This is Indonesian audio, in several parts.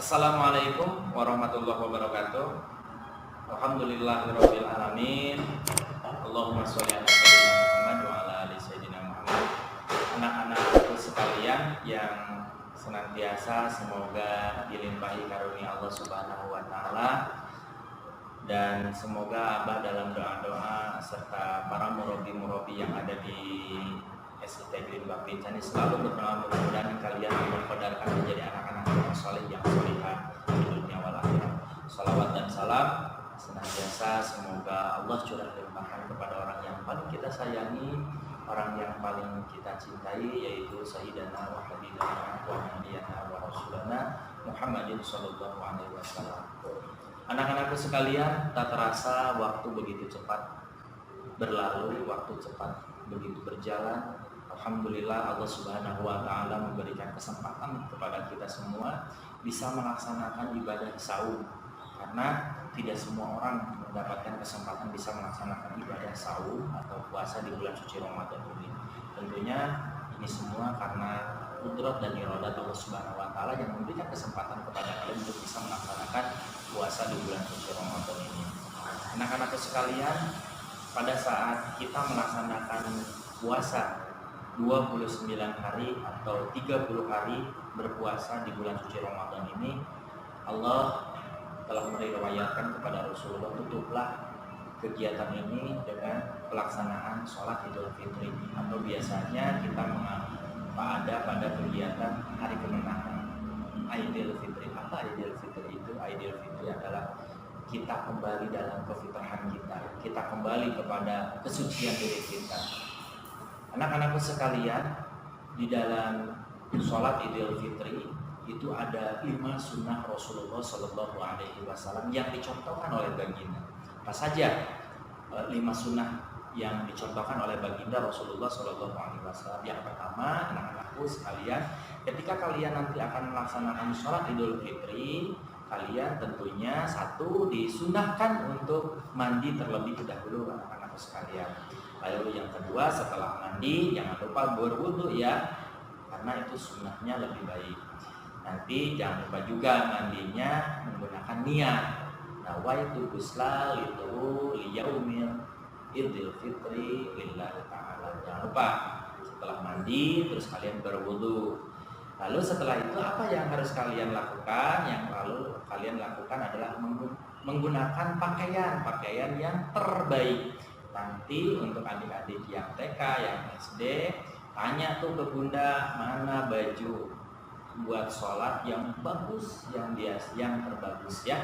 Assalamualaikum warahmatullahi wabarakatuh. Alhamdulillahirabbil alamin. Allahumma sholli ala sayyidina Muhammad wa ala ali sayyidina Muhammad. Anak-anakku sekalian yang senantiasa semoga dilimpahi karunia Allah Subhanahu wa taala, dan semoga Abah dalam doa-doa serta para murabi-murabi yang ada di SIT Green Bakti ini selalu berdoa mudah-mudahan kalian diperkodarkan menjadi anak-anak yang soleh yang solihah di dunia wal akhirat. Salawat dan salam senantiasa semoga Allah curah limpahkan kepada orang yang paling kita sayangi, orang yang paling kita cintai, yaitu Sayyidina wa Habibana wa Nabiyyana wa Rasulana Muhammadin sallallahu alaihi wasallam. Anak-anakku sekalian, tak terasa waktu begitu cepat berlalu, waktu cepat begitu berjalan. Alhamdulillah Allah Subhanahu wa taala memberikan kesempatan kepada kita semua bisa melaksanakan ibadah saum, karena tidak semua orang mendapatkan kesempatan bisa melaksanakan ibadah saum atau puasa di bulan suci Ramadan ini. Tentunya ini semua karena qudrat dan iradat Allah Subhanahu wa taala yang memberikan kesempatan kepada kalian untuk bisa melaksanakan puasa di bulan suci Ramadan ini. Anak-anakku sekalian, pada saat kita melaksanakan puasa 29 hari atau 30 hari berpuasa di bulan suci Ramadan ini, Allah telah meriwayatkan kepada Rasulullah, tutuplah kegiatan ini dengan pelaksanaan sholat Idul Fitri, atau biasanya kita ada pada kegiatan hari kemenangan Idul Fitri. Apa Idul Fitri itu? Idul Fitri adalah kita kembali dalam kefitrahan kita kembali kepada kesucian diri kita. Anak-anakku sekalian, di dalam sholat Idul Fitri itu ada 5 sunnah Rasulullah Sallallahu Alaihi Wasallam yang dicontohkan oleh baginda. Apa saja 5 sunnah yang dicontohkan oleh baginda Rasulullah Sallallahu Alaihi Wasallam? Yang pertama, anak-anakku sekalian, ketika kalian nanti akan melaksanakan sholat Idul Fitri, kalian tentunya satu disunahkan untuk mandi terlebih dahulu, anak-anakku sekalian. Lalu yang kedua, setelah mandi jangan lupa berwudu ya, karena itu sunnahnya lebih baik. Nanti jangan lupa juga mandinya menggunakan niat, nawaitu ghusla liyaumil Idul Fitri lillahi ta'ala. Jangan lupa setelah mandi terus kalian berwudu. Lalu setelah itu apa yang harus kalian lakukan? Yang lalu kalian lakukan adalah menggunakan pakaian yang terbaik. Nanti untuk adik-adik yang TK, yang SD, tanya tuh ke bunda, mana baju buat sholat yang bagus, yang terbagus ya.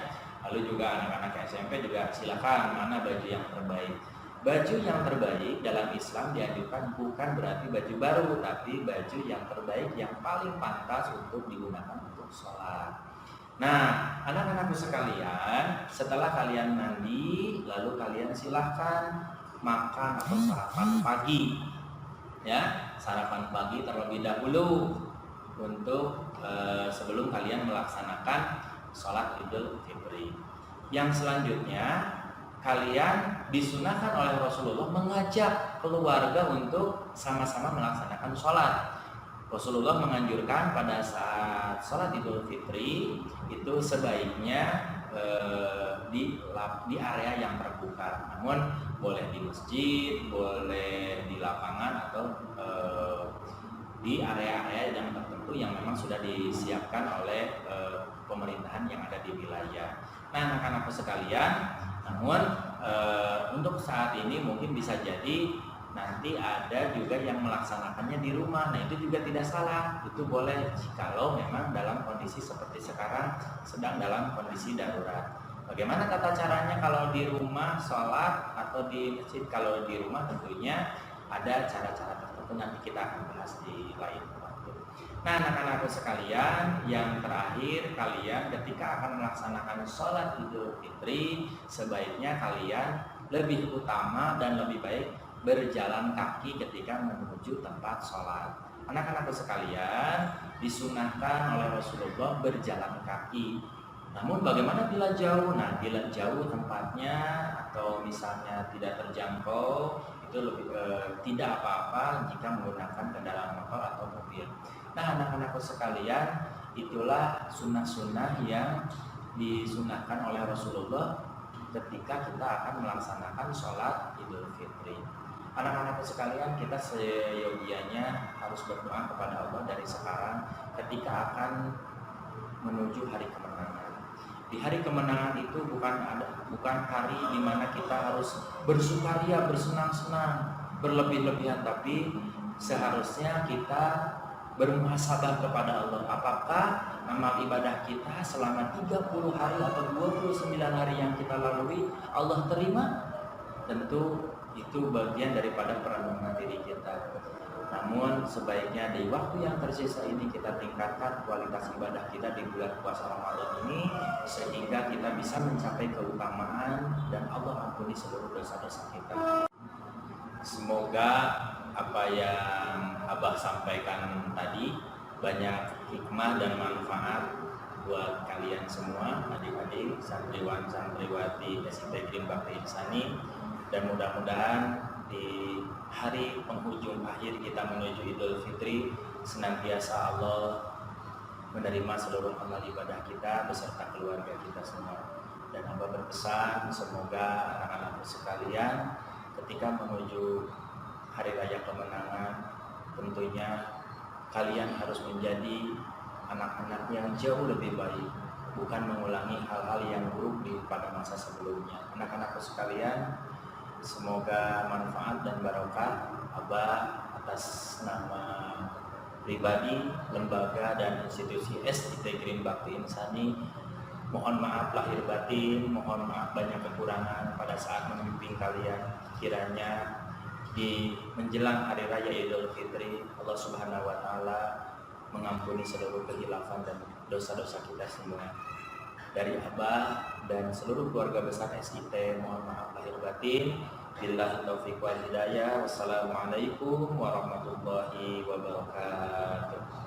Lalu juga anak-anak SMP juga silakan, mana baju yang terbaik. Baju yang terbaik dalam Islam dianjurkan bukan berarti baju baru, tapi baju yang terbaik yang paling pantas untuk digunakan untuk sholat. Nah, anak-anakku sekalian, setelah kalian mandi, lalu kalian silahkan makan atau sarapan pagi. Ya, sarapan pagi terlebih dahulu untuk sebelum kalian melaksanakan sholat Idul Fitri. Yang selanjutnya, kalian disunahkan oleh Rasulullah mengajak keluarga untuk sama-sama melaksanakan sholat. Rasulullah menganjurkan pada saat sholat Idul Fitri itu sebaiknya di area yang terbuka. Namun boleh di masjid, boleh di lapangan, atau di area-area yang tertentu yang memang sudah disiapkan oleh pemerintahan yang ada di wilayah. Nah, anak-anakku sekalian, namun untuk saat ini mungkin bisa jadi nanti ada juga yang melaksanakannya di rumah. Nah, itu juga tidak salah, itu boleh jikalau memang dalam kondisi seperti sekarang sedang dalam kondisi darurat. Bagaimana tata caranya kalau di rumah sholat atau di masjid? Kalau di rumah tentunya ada cara-cara tertentu, nanti kita akan bahas di lain waktu. Nah, anak-anakku sekalian, yang terakhir, kalian ketika akan melaksanakan sholat Idul Fitri, sebaiknya kalian lebih utama dan lebih baik berjalan kaki ketika menuju tempat sholat. Anak-anakku sekalian, disunahkan oleh Rasulullah berjalan kaki. Namun bagaimana bila jauh? Nah, bila jauh tempatnya atau misalnya tidak terjangkau, itu lebih tidak apa-apa jika menggunakan kendaraan motor atau mobil. Nah, anak-anakku sekalian, itulah sunnah-sunnah yang disunahkan oleh Rasulullah ketika kita akan melaksanakan sholat Idul Fitri. Anak-anakku sekalian, kita seyogianya harus berdoa kepada Allah dari sekarang ketika akan menuju hari kemenangan. Di hari kemenangan itu bukan hari di mana kita harus bersukaria, bersenang-senang, berlebih-lebihan, tapi seharusnya kita bermuhasabah kepada Allah. Apakah amal ibadah kita selama 30 hari atau 29 hari yang kita lalui Allah terima? Tentu itu bagian daripada perenungan diri kita. Namun sebaiknya di waktu yang tersisa ini kita tingkatkan kualitas ibadah kita di bulan puasa Ramadan ini, sehingga kita bisa mencapai keutamaan dan Allah ampuni seluruh dosa-dosa kita. Semoga apa yang Abah sampaikan tadi banyak hikmah dan manfaat buat kalian semua, adik-adik, santriwan, santriwati SIT Green Bakti Insani, dan mudah-mudahan di hari penghujung akhir kita menuju Idul Fitri senantiasa Allah menerima seluruh amal ibadah kita beserta keluarga kita semua. Dan Abah berpesan semoga anak-anak sekalian ketika menuju hari raya kemenangan, tentunya kalian harus menjadi anak-anak yang jauh lebih baik, bukan mengulangi hal-hal yang buruk pada masa sebelumnya. Anak-anakku sekalian, semoga manfaat dan barokah. Abah atas nama pribadi, lembaga dan institusi SIT Green Bakti Insani mohon maaf lahir batin, mohon maaf banyak kekurangan pada saat memimpin kalian. Kiranya di menjelang hari raya Idul Fitri Allah Subhanahu wa taala mengampuni seluruh kehilafan dan dosa-dosa kita semua. Dari Abah dan seluruh keluarga besar SIT mohon maaf lahir batin. Billahi taufiq wal hidayah. Wassalamualaikum warahmatullahi wabarakatuh.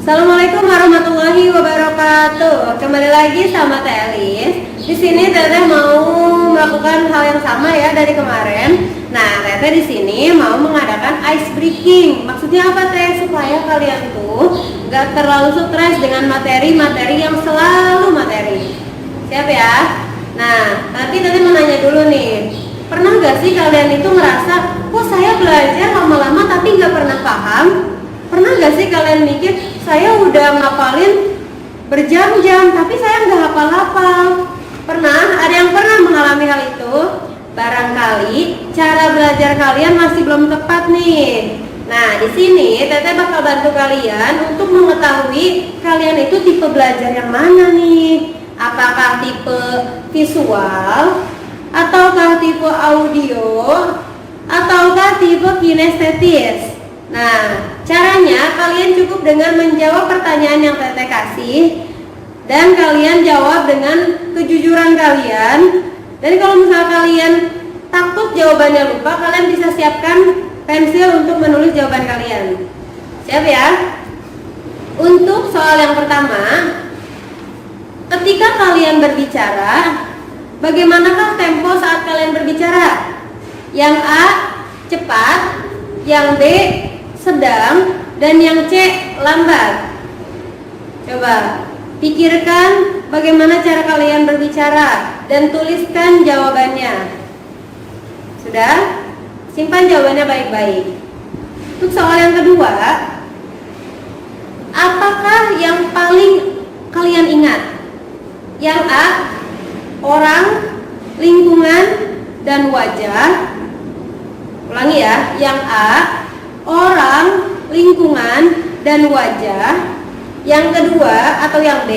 Assalamualaikum warahmatullahi wabarakatuh. Kembali lagi sama Teh Elis. Di sini Teteh mau melakukan hal yang sama ya dari kemarin. Nah, Teteh di sini mau mengadakan ice breaking. Maksudnya apa Teh? Supaya kalian tuh gak terlalu stres dengan materi-materi yang selalu materi. Siap ya? Nah, nanti Teteh mau nanya dulu nih. Pernah gak sih kalian itu ngerasa, kok saya belajar lama-lama tapi gak pernah paham? Pernah gak sih kalian mikir, saya udah ngapalin berjam-jam tapi saya nggak hafal-hafal? Pernah? Ada yang pernah mengalami hal itu? Barangkali cara belajar kalian masih belum tepat nih. Nah, di sini Teteh bakal bantu kalian untuk mengetahui kalian itu tipe belajar yang mana nih? Apakah tipe visual, ataukah tipe audio, ataukah tipe kinestetis? Nah, caranya kalian cukup dengan menjawab pertanyaan yang Teteh kasih dan kalian jawab dengan kejujuran kalian. Dan kalau misal kalian takut jawabannya lupa, kalian bisa siapkan pensil untuk menulis jawaban kalian. Siap ya? Untuk soal yang pertama, ketika kalian berbicara, bagaimanakah tempo saat kalian berbicara? Yang A, cepat, yang B, sedang, dan yang C, lambat. Coba pikirkan bagaimana cara kalian berbicara dan tuliskan jawabannya. Sudah? Simpan jawabannya baik-baik. Untuk soal yang kedua, apakah yang paling kalian ingat? Yang A, orang, lingkungan, dan wajah. Ulangi ya, yang A, orang, lingkungan, dan wajah. Yang kedua atau yang B,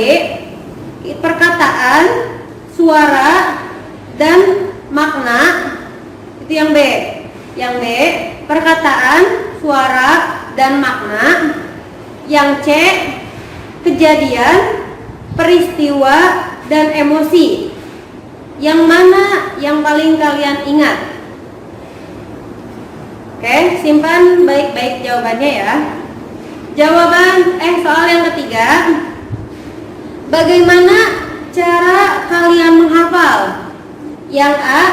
perkataan, suara, dan makna. Itu yang B. Yang B, perkataan, suara, dan makna. Yang C, kejadian, peristiwa, dan emosi. Yang mana yang paling kalian ingat? Oke, simpan baik-baik jawabannya ya. Soal yang ketiga. Bagaimana cara kalian menghafal? Yang A,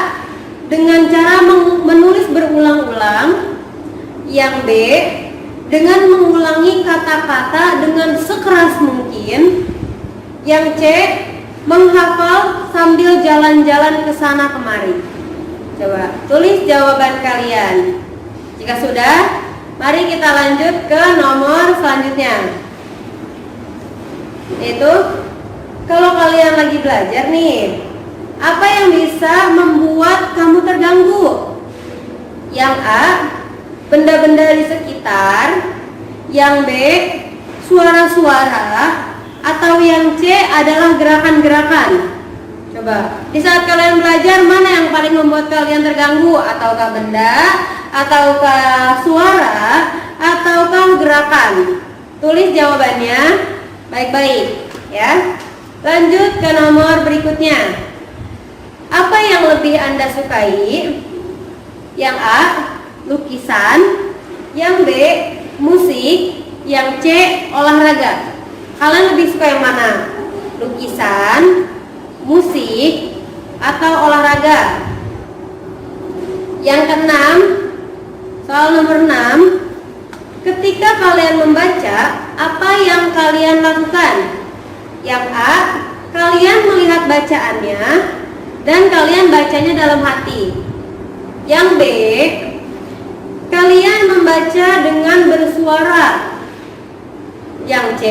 dengan cara menulis berulang-ulang. Yang B, dengan mengulangi kata-kata dengan sekeras mungkin. Yang C, menghafal sambil jalan-jalan ke sana kemari. Coba tulis jawaban kalian. Jika sudah, mari kita lanjut ke nomor selanjutnya. Yaitu, kalau kalian lagi belajar nih, apa yang bisa membuat kamu terganggu? Yang A, benda-benda di sekitar. Yang B, suara-suara. Atau yang C adalah gerakan-gerakan. Coba, di saat kalian belajar, mana yang paling membuat kalian terganggu? Ataukah benda, ataukah suara, ataukah gerakan? Tulis jawabannya baik-baik ya. Lanjut ke nomor berikutnya. Apa yang lebih Anda sukai? Yang A, lukisan. Yang B, musik. Yang C, olahraga. Kalian lebih suka yang mana? Lukisan, musik, atau olahraga? Yang keenam, soal nomor 6. Ketika kalian membaca, apa yang kalian lakukan? Yang A, kalian melihat bacaannya dan kalian bacanya dalam hati. Yang B, kalian membaca dengan bersuara. Yang C,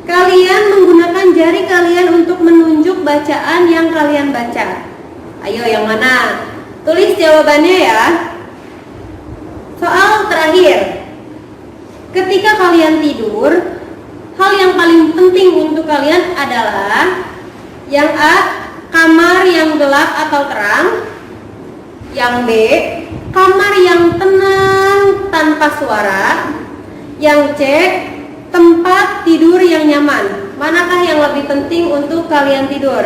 kalian menggunakan jari kalian untuk menunjuk bacaan yang kalian baca. Ayo, yang mana? Tulis jawabannya ya. Soal terakhir. Ketika kalian tidur, hal yang paling penting untuk kalian adalah yang A, kamar yang gelap atau terang. Yang B, kamar yang tenang tanpa suara. Yang C, tempat tidur yang nyaman. Manakah yang lebih penting untuk kalian tidur?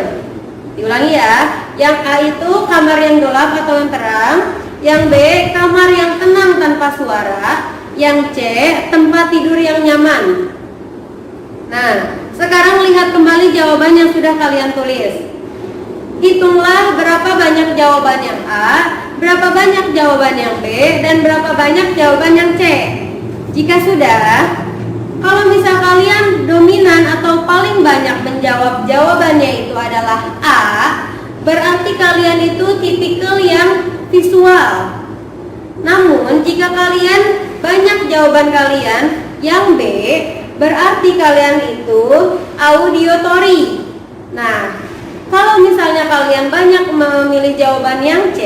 Diulangi ya. Yang A itu kamar yang gelap atau yang terang. Yang B, kamar yang tenang tanpa suara. Yang C, tempat tidur yang nyaman. Nah, sekarang lihat kembali jawaban yang sudah kalian tulis. Hitunglah berapa banyak jawaban yang A, berapa banyak jawaban yang B, dan berapa banyak jawaban yang C. Jika sudah, kalau misal kalian dominan atau paling banyak menjawab jawabannya itu adalah A, berarti kalian itu tipikal yang visual. Namun jika kalian banyak jawaban kalian yang B, berarti kalian itu auditory. Nah, kalau misalnya kalian banyak memilih jawaban yang C,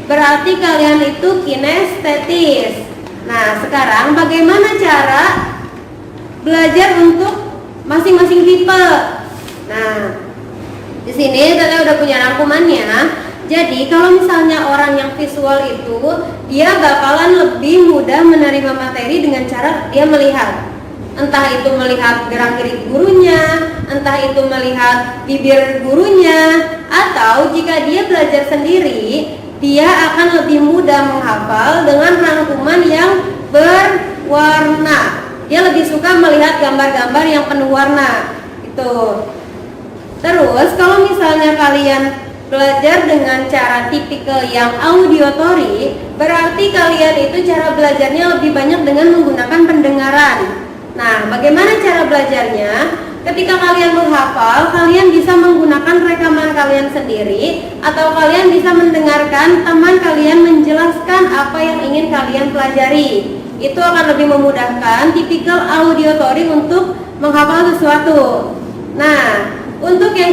berarti kalian itu kinestetis. Nah, sekarang bagaimana cara belajar untuk masing-masing tipe? Nah, di sini Tete udah punya rangkumannya. Jadi kalau misalnya orang yang visual itu, dia bakalan lebih mudah menerima materi dengan cara dia melihat. Entah itu melihat gerak-gerik gurunya, entah itu melihat bibir gurunya, atau jika dia belajar sendiri, dia akan lebih mudah menghafal dengan rangkuman yang berwarna. Dia lebih suka melihat gambar-gambar yang penuh warna. Itu. Terus kalau misalnya kalian belajar dengan cara tipikal yang auditory, berarti kalian itu cara belajarnya lebih banyak dengan menggunakan pendengaran. Nah, bagaimana cara belajarnya? Ketika kalian menghafal, kalian bisa menggunakan rekaman kalian sendiri, atau kalian bisa mendengarkan teman kalian menjelaskan apa yang ingin kalian pelajari. Itu akan lebih memudahkan tipikal auditory untuk menghafal sesuatu. Nah, untuk yang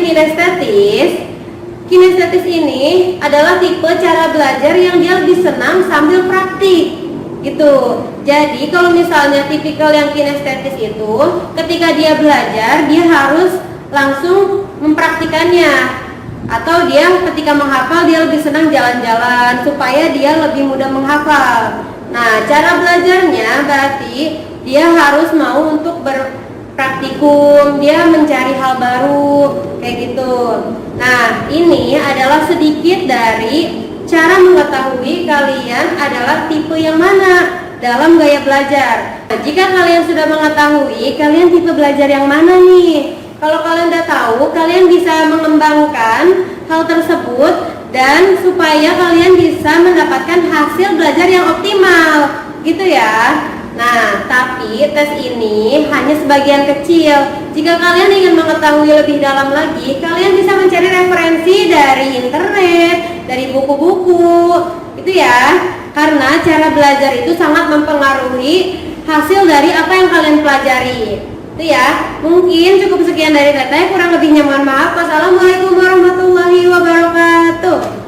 kinestetis ini adalah tipe cara belajar yang dia lebih senang sambil praktik. Gitu. Jadi kalau misalnya tipikal yang kinestetis itu, ketika dia belajar, dia harus langsung mempraktikannya. Atau dia ketika menghafal, dia lebih senang jalan-jalan supaya dia lebih mudah menghafal. Nah, cara belajarnya berarti dia harus mau untuk berpraktikum, dia mencari hal baru, kayak gitu. Nah, ini adalah sedikit dari cara mengetahui kalian adalah tipe yang mana dalam gaya belajar. Nah, jika kalian sudah mengetahui kalian tipe belajar yang mana nih, kalau kalian udah tahu, kalian bisa mengembangkan hal tersebut dan supaya kalian bisa mendapatkan hasil belajar yang optimal, gitu ya. Nah, tapi tes ini hanya sebagian kecil. Jika kalian ingin mengetahui lebih dalam lagi, kalian bisa mencari referensi dari internet, dari buku-buku, itu ya. Karena cara belajar itu sangat mempengaruhi hasil dari apa yang kalian pelajari. Itu ya. Mungkin cukup sekian dari Teteh, kurang lebihnya mohon maaf. Wassalamualaikum warahmatullahi wabarakatuh.